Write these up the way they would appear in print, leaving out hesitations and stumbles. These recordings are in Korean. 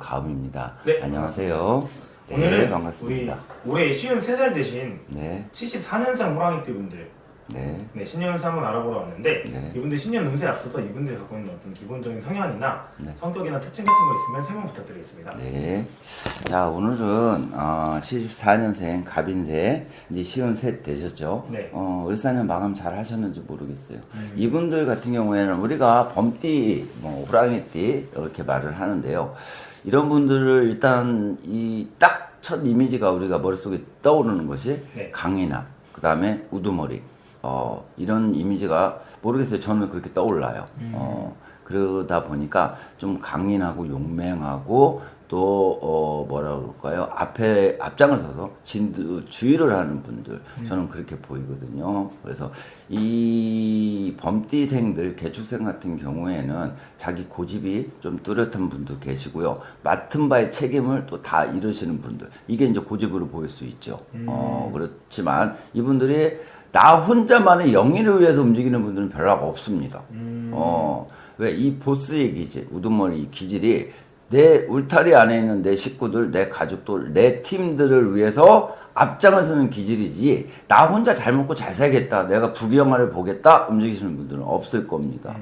가음입니다. 네, 안녕하세요. 네, 오늘은 반갑습니다. 우리 올해 53살 되신 네, 74년생 호랑이띠 분들 네, 신년 운세 한번 알아보러 왔는데 네. 이분들 신년 운세에 앞서서 이분들이 갖고 있는 어떤 기본적인 성향이나 네. 성격이나 특징 같은 거 있으면 설명 부탁드리겠습니다. 네. 자, 오늘은 74년생 갑인새 이제 시운 셋 되셨죠? 네. 을사년 마감 잘 하셨는지 모르겠어요. 이분들 같은 경우에는 우리가 범띠, 호랑이띠 이렇게 말을 하는데요. 이런 분들을 일단 이 딱 첫 이미지가 우리가 머릿속에 떠오르는 것이 네. 강인함, 그 다음에 우두머리, 이런 이미지가 모르겠어요. 저는 그렇게 떠올라요. 그러다 보니까 좀 강인하고 용맹하고 또 뭐라 그럴까요? 앞장을 서서 주의를 하는 분들 저는 그렇게 보이거든요. 그래서 이 범띠생들 개축생 같은 경우에는 자기 고집이 좀 뚜렷한 분도 계시고요. 맡은 바의 책임을 또 다 이루시는 분들, 이게 이제 고집으로 보일 수 있죠. 그렇지만 이분들이 나 혼자만의 영예를 위해서 움직이는 분들은 별로 없습니다. 왜 이 보스의 기질, 우두머리 기질이 내 울타리 안에 있는 내 식구들, 내 가족들, 내 팀들을 위해서 앞장을 서는 기질이지, 나 혼자 잘 먹고 잘 살겠다, 내가 부귀영화를 보겠다 움직이시는 분들은 없을 겁니다.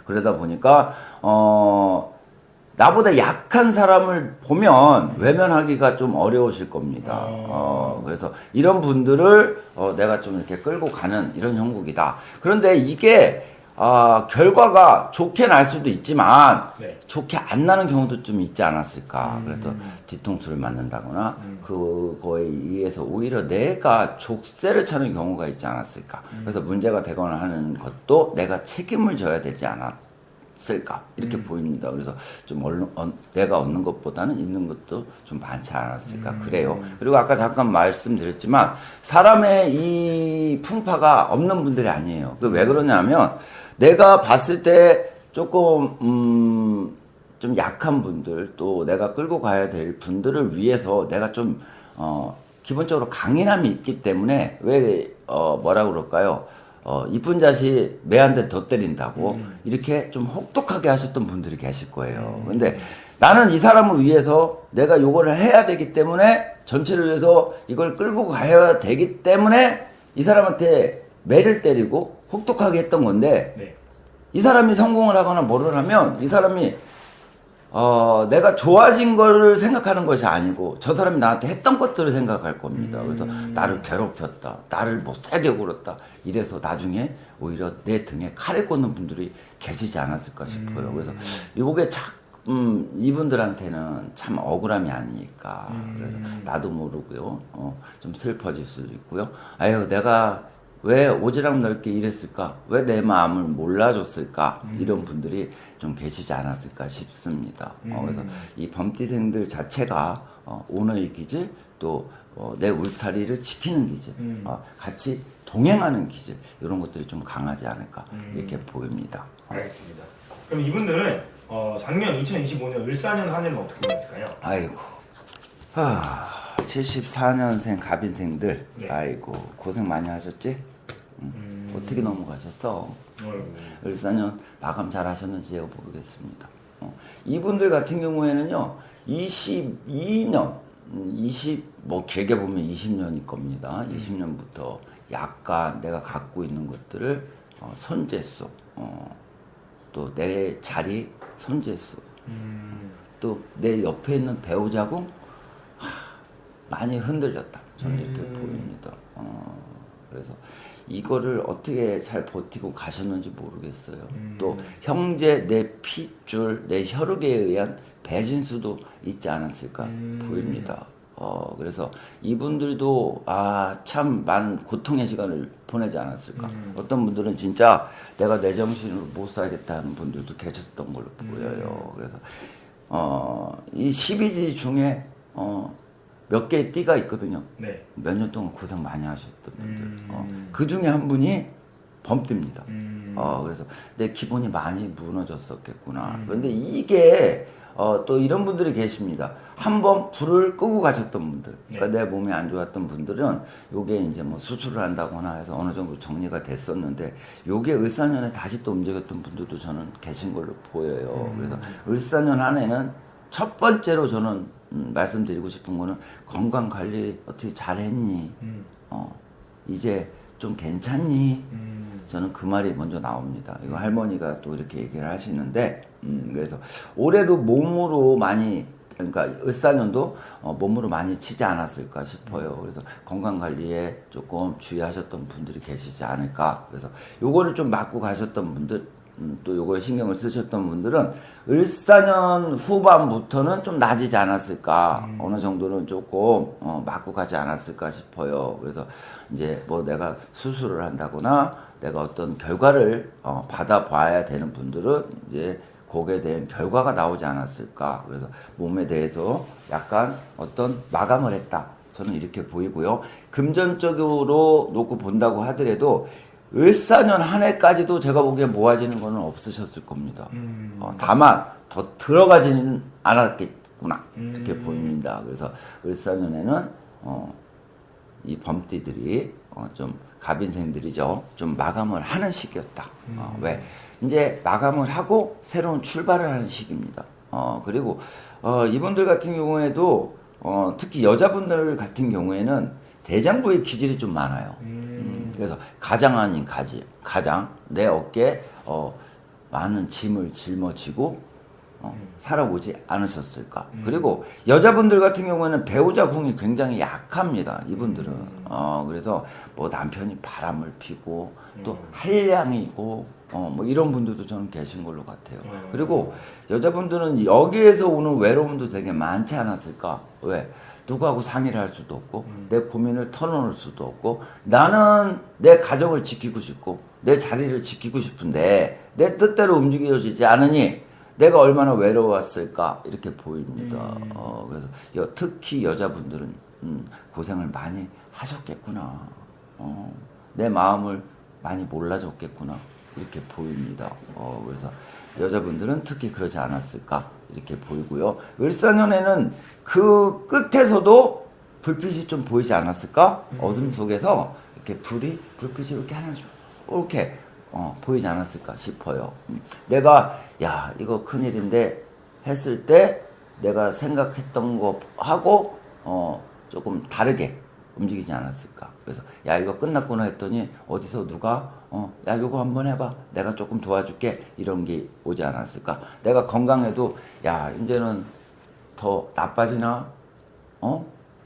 그러다 보니까 나보다 약한 사람을 보면 외면하기가 좀 어려우실 겁니다. 그래서 이런 분들을 내가 좀 이렇게 끌고 가는 이런 형국이다. 그런데 이게 결과가 좋게 날 수도 있지만 네. 좋게 안 나는 경우도 좀 있지 않았을까. 그래서 뒤통수를 맞는다거나 그거에 의해서 오히려 내가 족쇄를 차는 경우가 있지 않았을까. 그래서 문제가 되거나 하는 것도 내가 책임을 져야 되지 않았을까 이렇게 보입니다. 그래서 좀 내가 얻는 것보다는 있는 것도 좀 많지 않았을까 그래요. 그리고 아까 잠깐 말씀드렸지만 사람의 이 풍파가 없는 분들이 아니에요. 왜 그러냐면 내가 봤을 때 조금 좀 약한 분들, 또 내가 끌고 가야 될 분들을 위해서 내가 좀 기본적으로 강인함이 있기 때문에 왜 뭐라 그럴까요? 이쁜 자식 매한테 더 때린다고 이렇게 좀 혹독하게 하셨던 분들이 계실 거예요. 근데 나는 이 사람을 위해서 내가 요거를 해야 되기 때문에, 전체를 위해서 이걸 끌고 가야 되기 때문에 이 사람한테 매를 때리고 혹독하게 했던 건데, 네. 이 사람이 성공을 하거나 뭐를 하면 이 사람이 내가 좋아진 거를 생각하는 것이 아니고 저 사람이 나한테 했던 것들을 생각할 겁니다. 그래서 나를 괴롭혔다, 나를 못 살게 굴었다, 이래서 나중에 오히려 내 등에 칼을 꽂는 분들이 계시지 않았을까 싶어요. 그래서 이게 이분들한테는 참 억울함이 아닐까. 그래서 나도 모르고요, 좀 슬퍼질 수도 있고요. 아유, 내가 왜 오지랖 넓게 일했을까? 왜 내 마음을 몰라줬을까? 이런 분들이 좀 계시지 않았을까 싶습니다. 그래서 이 범띠생들 자체가 오너의 기질, 또 내 울타리를 지키는 기질, 같이 동행하는 기질, 이런 것들이 좀 강하지 않을까 이렇게 보입니다. 알겠습니다. 그럼 이분들은 작년 2025년 을사년 한 해는 어떻게 보냈을까요? 아이고, 74년생 갑인생들, 네. 아이고 고생 많이 하셨지? 어떻게 넘어가셨어? 어이구. 을사년 마감 잘 하셨는지 제가 모르겠습니다. 이분들 같은 경우에는요, 22년, 길게 보면 20년일 겁니다. 20년부터 약간 내가 갖고 있는 것들을 손재수, 또 내 자리 손재수, 또 내 옆에 있는 배우자궁 많이 흔들렸다. 저는 이렇게 보입니다. 그래서 이거를 어떻게 잘 버티고 가셨는지 모르겠어요. 또 형제, 내 핏줄, 내 혈육에 의한 배신수도 있지 않았을까 보입니다. 그래서 이분들도 참 많은 고통의 시간을 보내지 않았을까. 어떤 분들은 진짜 내가 내 정신으로 못 살겠다 하는 분들도 계셨던 걸로 보여요. 그래서 이 12지 중에 몇 개의 띠가 있거든요. 네. 몇 년 동안 고생 많이 하셨던 분들. 그 중에 한 분이 범띠입니다. 그래서 내 기본이 많이 무너졌었겠구나. 그런데 이게 또 이런 분들이 계십니다. 한번 불을 끄고 가셨던 분들, 그러니까 내 몸이 안 좋았던 분들은 요게 이제 뭐 수술을 한다거나 해서 어느 정도 정리가 됐었는데, 요게 을사년에 다시 또 움직였던 분들도 저는 계신 걸로 보여요. 그래서 을사년 한 해는 첫 번째로 저는 말씀드리고 싶은 거는 건강 관리 어떻게 잘했니? 이제 좀 괜찮니? 저는 그 말이 먼저 나옵니다. 이거 할머니가 또 이렇게 얘기를 하시는데, 그래서 올해도 몸으로 많이, 그러니까 을사년도 몸으로 많이 치지 않았을까 싶어요. 그래서 건강 관리에 조금 주의하셨던 분들이 계시지 않을까. 그래서 요거를 좀 맞고 가셨던 분들, 또 요거에 신경을 쓰셨던 분들은 을사년 후반부터는 좀 나아지지 않았을까. 어느 정도는 조금 맞고 가지 않았을까 싶어요. 그래서 이제 뭐 내가 수술을 한다거나 내가 어떤 결과를 받아봐야 되는 분들은 이제 거기에 대한 결과가 나오지 않았을까. 그래서 몸에 대해서 약간 어떤 마감을 했다. 저는 이렇게 보이고요. 금전적으로 놓고 본다고 하더라도 을사년 한 해까지도 제가 보기엔 모아지는 거는 없으셨을 겁니다. 다만 더 들어가지는 않았겠구나 이렇게 보입니다. 그래서 을사년에는 이 범띠들이 좀 가빈생들이죠. 좀 마감을 하는 시기였다. 왜? 이제 마감을 하고 새로운 출발을 하는 시기입니다. 그리고 이분들 같은 경우에도 특히 여자분들 같은 경우에는 대장부의 기질이 좀 많아요. 그래서 가장 아닌 가장 내 어깨에 많은 짐을 짊어지고 살아오지 않으셨을까. 그리고 여자분들 같은 경우에는 배우자 궁이 굉장히 약합니다. 이분들은. 그래서 뭐 남편이 바람을 피고 또 한량이고 뭐 이런 분들도 저는 계신 걸로 같아요. 그리고 여자분들은 여기에서 오는 외로움도 되게 많지 않았을까. 왜? 누구하고 상의를 할 수도 없고 내 고민을 털어놓을 수도 없고 나는 내 가정을 지키고 싶고 내 자리를 지키고 싶은데 내 뜻대로 움직여지지 않으니 내가 얼마나 외로웠을까 이렇게 보입니다. 그래서 특히 여자분들은 고생을 많이 하셨겠구나. 내 마음을 많이 몰라줬겠구나 이렇게 보입니다. 그래서 여자분들은 특히 그러지 않았을까 이렇게 보이고요. 을사년에는 그 끝에서도 불빛이 좀 보이지 않았을까? 어둠 속에서 이렇게 불빛이 이렇게 하나 쭉 이렇게 보이지 않았을까 싶어요. 내가 야 이거 큰일인데 했을 때 내가 생각했던 거 하고 조금 다르게 움직이지 않았을까. 그래서 야 이거 끝났구나 했더니 어디서 누가 야 요거 한번 해봐 내가 조금 도와줄게 이런 게 오지 않았을까. 내가 건강해도 야 이제는 더 나빠지나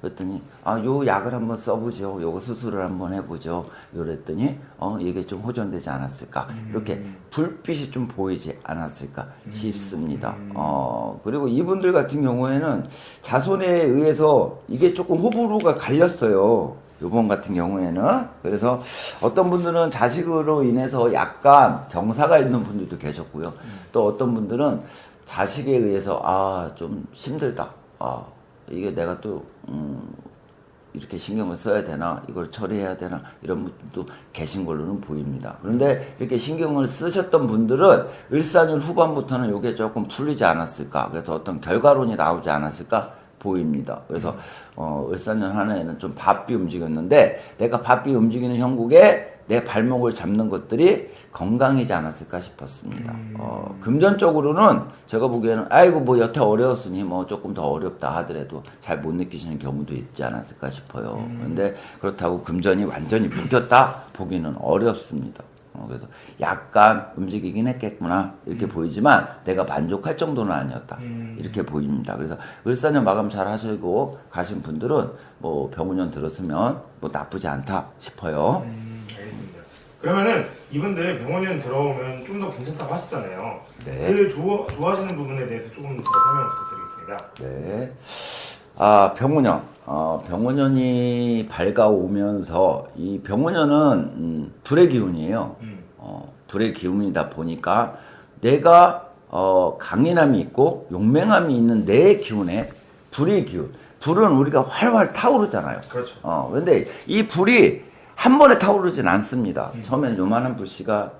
그랬더니 요 약을 한번 써보죠. 요거 수술을 한번 해보죠. 요랬더니 이게 좀 호전되지 않았을까. 이렇게 불빛이 좀 보이지 않았을까 싶습니다. 그리고 이분들 같은 경우에는 자손에 의해서 이게 조금 호불호가 갈렸어요. 요번 같은 경우에는. 그래서 어떤 분들은 자식으로 인해서 약간 경사가 있는 분들도 계셨고요. 또 어떤 분들은 자식에 의해서 좀 힘들다. 이게 내가 또 이렇게 신경을 써야 되나 이걸 처리해야 되나 이런 분들도 계신 걸로는 보입니다. 그런데 이렇게 신경을 쓰셨던 분들은 을사년 후반부터는 이게 조금 풀리지 않았을까. 그래서 어떤 결과론이 나오지 않았을까 보입니다. 그래서 을사년 한 해에는 좀 바삐 움직였는데 내가 바삐 움직이는 형국에 내 발목을 잡는 것들이 건강이지 않았을까 싶었습니다. 금전적으로는 제가 보기에는 아이고 뭐 여태 어려웠으니 뭐 조금 더 어렵다 하더라도 잘 못 느끼시는 경우도 있지 않았을까 싶어요. 그런데 그렇다고 금전이 완전히 묶였다 보기는 어렵습니다. 그래서 약간 움직이긴 했겠구나 이렇게 보이지만 내가 만족할 정도는 아니었다 이렇게 보입니다. 그래서 을사년 마감 잘 하시고 가신 분들은 뭐 병운년 들었으면 뭐 나쁘지 않다 싶어요. 알겠습니다. 그러면은 이분들 병원년 들어오면 좀 더 괜찮다고 하셨잖아요. 네. 그 좋아하시는 부분에 대해서 조금 더 설명 부탁드리겠습니다. 네. 병운년. 병운년이 밝아오면서 이 병운년은 불의 기운이에요. 불의 기운이다 보니까 내가 강인함이 있고 용맹함이 있는 내 기운에 불의 기운. 불은 우리가 활활 타오르잖아요. 그렇죠. 그런데 이 불이 한 번에 타오르진 않습니다. 처음에는 요만한 불씨가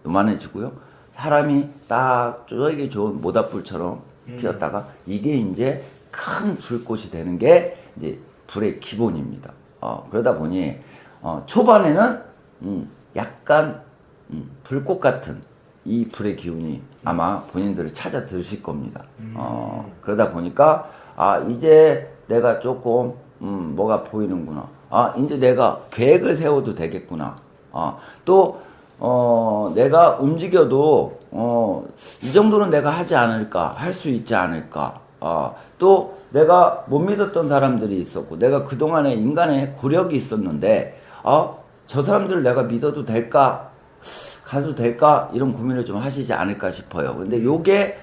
요만해지고요. 사람이 딱 쪼이기 좋은 모닥불처럼 피었다가 이게 이제 큰 불꽃이 되는 게 이제 불의 기본입니다. 그러다 보니 초반에는 약간 불꽃 같은 이 불의 기운이 아마 본인들을 찾아 들으실 겁니다. 그러다 보니까 이제 내가 조금 뭐가 보이는구나. 이제 내가 계획을 세워도 되겠구나. 또 내가 움직여도 이 정도는 내가 하지 않을까, 할 수 있지 않을까. 또 내가 못 믿었던 사람들이 있었고, 내가 그동안에 인간의 고력이 있었는데, 저 사람들을 내가 믿어도 될까, 가도 될까, 이런 고민을 좀 하시지 않을까 싶어요. 근데 요게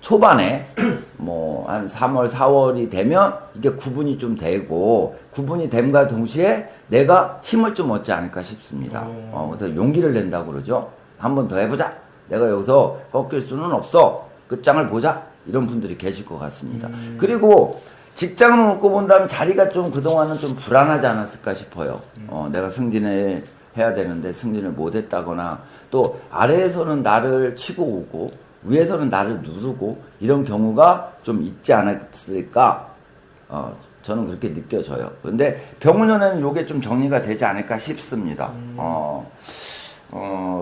초반에 뭐 한 3월, 4월이 되면 이게 구분이 좀 되고, 구분이 됨과 동시에 내가 힘을 좀 얻지 않을까 싶습니다. 그래서 용기를 낸다고 그러죠. 한 번 더 해보자. 내가 여기서 꺾일 수는 없어. 끝장을 보자. 이런 분들이 계실 것 같습니다. 그리고 직장을 놓고 본다면 자리가 좀 그동안은 좀 불안하지 않았을까 싶어요. 내가 승진을 해야 되는데 승진을 못했다거나, 또 아래에서는 나를 치고 오고 위에서는 나를 누르고 이런 경우가 좀 있지 않았을까, 저는 그렇게 느껴져요. 근데 병운년에는 이게 좀 정리가 되지 않을까 싶습니다.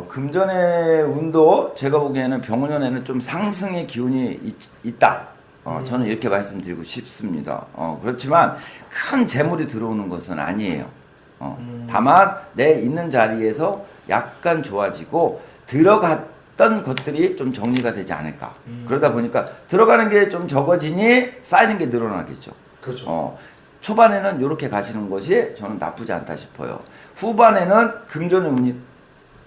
금전의 운도 제가 보기에는 병운년에는 좀 상승의 기운이 있다. 저는 이렇게 말씀드리고 싶습니다. 그렇지만 큰 재물이 들어오는 것은 아니에요. 다만 내 있는 자리에서 약간 좋아지고 들어갔던 것들이 좀 정리가 되지 않을까. 그러다 보니까 들어가는 게 좀 적어지니 쌓이는 게 늘어나겠죠. 그렇죠. 초반에는 이렇게 가시는 것이 저는 나쁘지 않다 싶어요. 후반에는 금전의 운이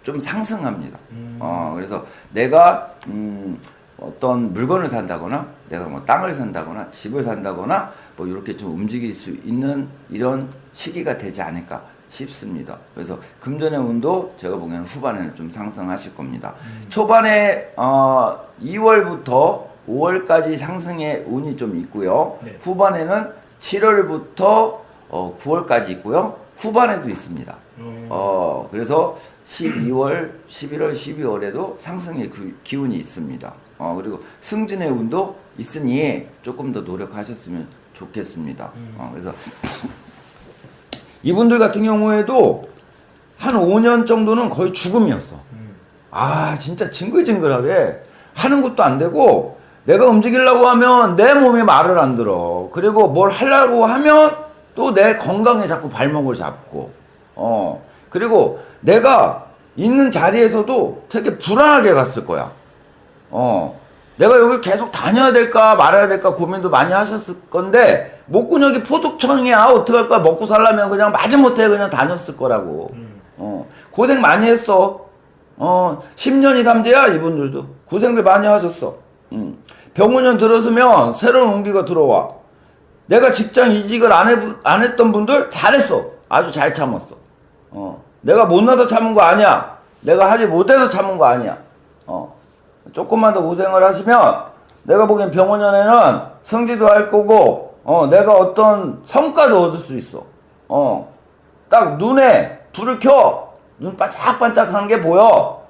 좀 상승합니다. 그래서 내가 어떤 물건을 산다거나, 내가 뭐 땅을 산다거나, 집을 산다거나, 뭐 이렇게 좀 움직일 수 있는 이런 시기가 되지 않을까 싶습니다. 그래서 금전의 운도 제가 보기에는 후반에는 좀 상승하실 겁니다. 초반에 2월부터 5월까지 상승의 운이 좀 있고요. 네. 후반에는 7월부터 9월까지 있고요. 후반에도 있습니다. 그래서 12월, 11월, 12월에도 상승의 기운이 있습니다. 그리고 승진의 운도 있으니 조금 더 노력하셨으면 좋겠습니다. 그래서 이분들 같은 경우에도 한 5년 정도는 거의 죽음이었어. 진짜 징글징글하게 하는 것도 안 되고, 내가 움직이려고 하면 내 몸이 말을 안 들어. 그리고 뭘 하려고 하면 또 내 건강에 자꾸 발목을 잡고, 그리고 내가 있는 자리에서도 되게 불안하게 갔을 거야. 내가 여기 계속 다녀야 될까 말아야 될까 고민도 많이 하셨을 건데, 목구녕이 포독청이야. 어떡할 거야. 먹고 살려면 그냥 마지못해 그냥 다녔을 거라고. 고생 많이 했어. 10년이 삼재야. 이분들도 고생들 많이 하셨어. 병운년 들었으면 새로운 운기가 들어와. 내가 직장 이직을 안 했던 분들 잘했어. 아주 잘 참았어. 내가 못나서 참은 거 아니야. 내가 하지 못해서 참은 거 아니야. 조금만 더 고생을 하시면 내가 보기엔 병원년에는 승지도 할 거고, 내가 어떤 성과도 얻을 수 있어. 딱 눈에 불을 켜. 눈 반짝반짝 하는 게 보여.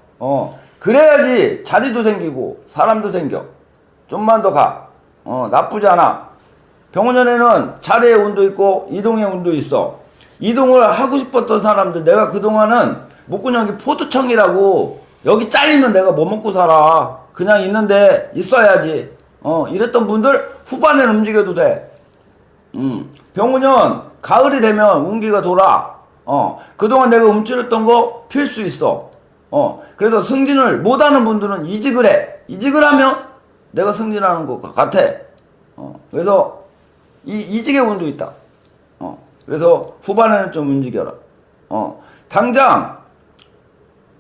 그래야지 자리도 생기고 사람도 생겨. 좀만 더 가. 나쁘지 않아. 병원년에는 자리의 운도 있고 이동의 운도 있어. 이동을 하고 싶었던 사람들, 내가 그동안은 목구녕이 포도청이라고, 여기 잘리면 내가 뭐 먹고 살아. 그냥 있는데 있어야지. 이랬던 분들 후반에는 움직여도 돼. 병운년 가을이 되면 운기가 돌아. 그동안 내가 움츠렸던 거 필 수 있어. 그래서 승진을 못하는 분들은 이직을 해. 이직을 하면 내가 승진하는 것 같아. 그래서 이직의 운도 있다. 그래서 후반에는 좀 움직여라. 당장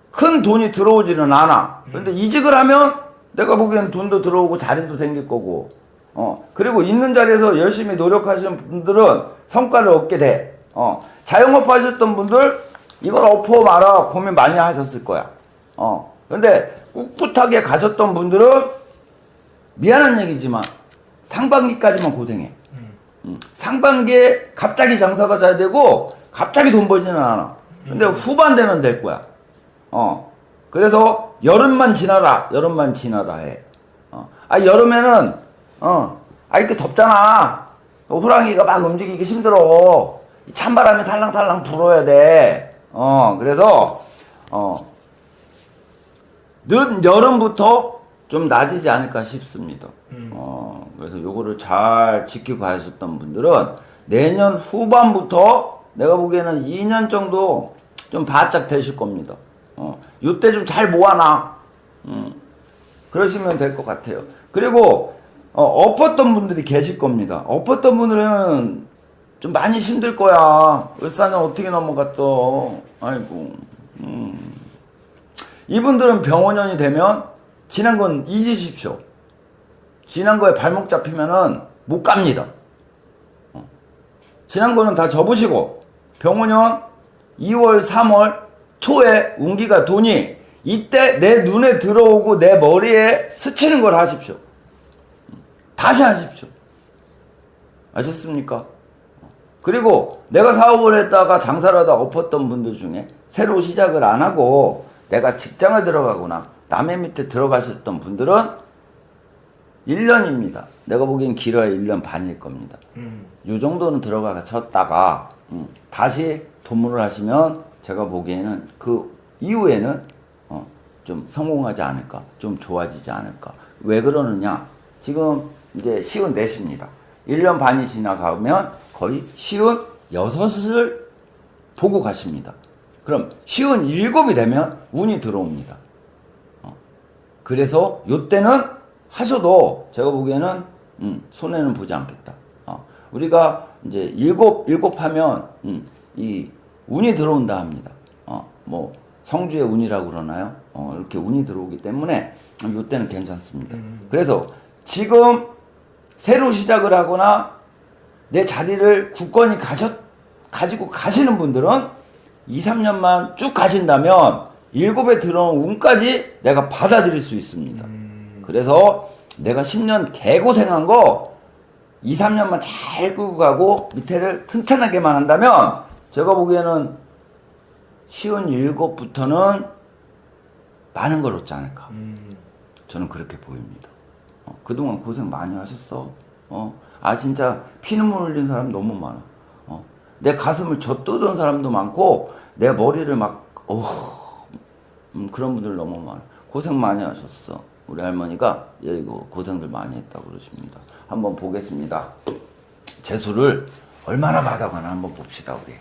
큰 돈이 들어오지는 않아. 근데 이직을 하면 내가 보기엔 돈도 들어오고 자리도 생길 거고, 그리고 있는 자리에서 열심히 노력하시는 분들은 성과를 얻게 돼. 자영업 하셨던 분들 이걸 엎어 말아 고민 많이 하셨을 거야. 근데 꿋꿋하게 가셨던 분들은 미안한 얘기지만 상반기까지만 고생해. 상반기에 갑자기 장사가 잘 되고 갑자기 돈 벌지는 않아. 근데 후반 되면 될 거야. 그래서 여름만 지나라. 여름만 지나라 해. 여름에는 이렇게 덥잖아. 호랑이가 막 움직이기 힘들어. 찬바람이 탈랑탈랑 불어야 돼. 그래서 늦 여름부터 좀 낮이지 않을까 싶습니다. 음. 그래서 요거를 잘 지키고 가셨던 분들은 내년 후반부터 내가 보기에는 2년 정도 좀 바짝 되실 겁니다. 요때 좀 잘 모아놔. 그러시면 될 것 같아요. 그리고 엎었던 분들이 계실 겁니다. 엎었던 분들은 좀 많이 힘들 거야. 을사년 어떻게 넘어갔어. 아이고. 이분들은 병원년이 되면 지난 건 잊으십시오. 지난 거에 발목 잡히면은 못 갑니다. 지난 거는 다 접으시고 병원년 2월 3월 초에 운기가 도니 이때 내 눈에 들어오고 내 머리에 스치는 걸 하십시오. 다시 하십시오. 아셨습니까? 그리고 내가 사업을 했다가 장사를 하다 엎었던 분들 중에 새로 시작을 안 하고 내가 직장을 들어가거나 남의 밑에 들어가셨던 분들은 1년입니다. 내가 보기엔 길어야 1년 반일 겁니다. 요 정도는 들어가셨다가 다시 도모를 하시면 제가 보기에는 그 이후에는 좀 성공하지 않을까, 좀 좋아지지 않을까. 왜 그러느냐? 지금 이제 시운 넷입니다. 1년 반이 지나가면 거의 시운 6을 보고 가십니다. 그럼 시운 7이 되면 운이 들어옵니다. 그래서 요때는 하셔도 제가 보기에는 손해는 보지 않겠다. 우리가 이제 일곱 하면 이 운이 들어온다 합니다. 뭐 성주의 운이라고 그러나요? 이렇게 운이 들어오기 때문에 요때는 괜찮습니다. 그래서 지금 새로 시작을 하거나 내 자리를 굳건히 가지고 가시는 분들은 2, 3년만 쭉 가신다면 7에 들어온 운까지 내가 받아들일 수 있습니다. 그래서 내가 10년 개고생한 거 2, 3년만 잘 끌고 가고 밑에를 튼튼하게만 한다면 제가 보기에는 시운 7부터는 많은 걸 얻지 않을까. 저는 그렇게 보입니다. 그동안 고생 많이 하셨어. 진짜 피눈물 흘린 사람 너무 많아. 내 가슴을 젖떠던 사람도 많고 내 머리를 막 그런 분들 너무 많아. 고생 많이 하셨어. 우리 할머니가 이거 고생들 많이 했다고 그러십니다. 한번 보겠습니다. 재수를 얼마나 받아가나 한번 봅시다 우리.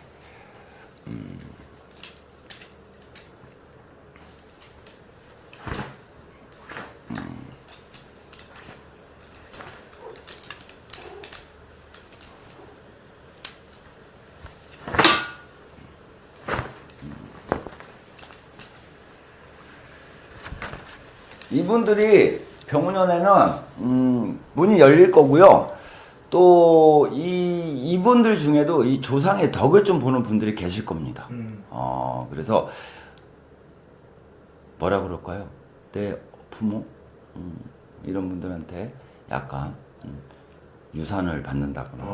이분들이 병원년에는 문이 열릴 거고요. 또 이분들 중에도 이 조상의 덕을 좀 보는 분들이 계실 겁니다. 그래서 뭐라 그럴까요? 내 부모 이런 분들한테 약간 유산을 받는다거나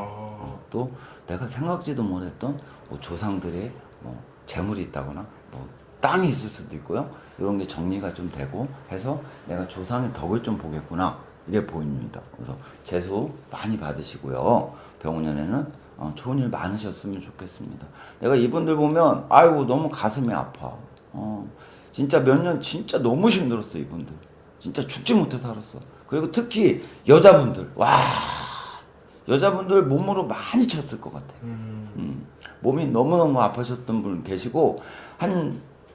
또 내가 생각지도 못했던 뭐 조상들의 뭐 재물이 있다거나 뭐 땅이 있을 수도 있고요. 이런 게 정리가 좀 되고 해서 내가 조상의 덕을 좀 보겠구나 이래 보입니다. 그래서 재수 많이 받으시고요. 병원년에는 좋은 일 많으셨으면 좋겠습니다. 내가 이분들 보면 아이고 너무 가슴이 아파. 진짜 몇 년 진짜 너무 힘들었어 이분들. 진짜 죽지 못해 살았어. 그리고 특히 여자분들 여자분들 몸으로 많이 쳤을 것 같아. 몸이 너무너무 아파셨던 분 계시고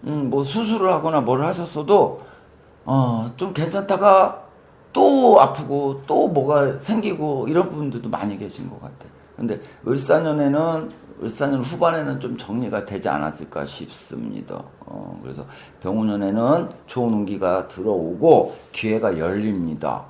뭐 수술을 하거나 뭘 하셨어도 좀 괜찮다가 또 아프고 또 뭐가 생기고 이런 분들도 많이 계신 것 같아. 근데 을사년 후반에는 좀 정리가 되지 않았을까 싶습니다. 그래서 병우년에는 좋은 운기가 들어오고 기회가 열립니다.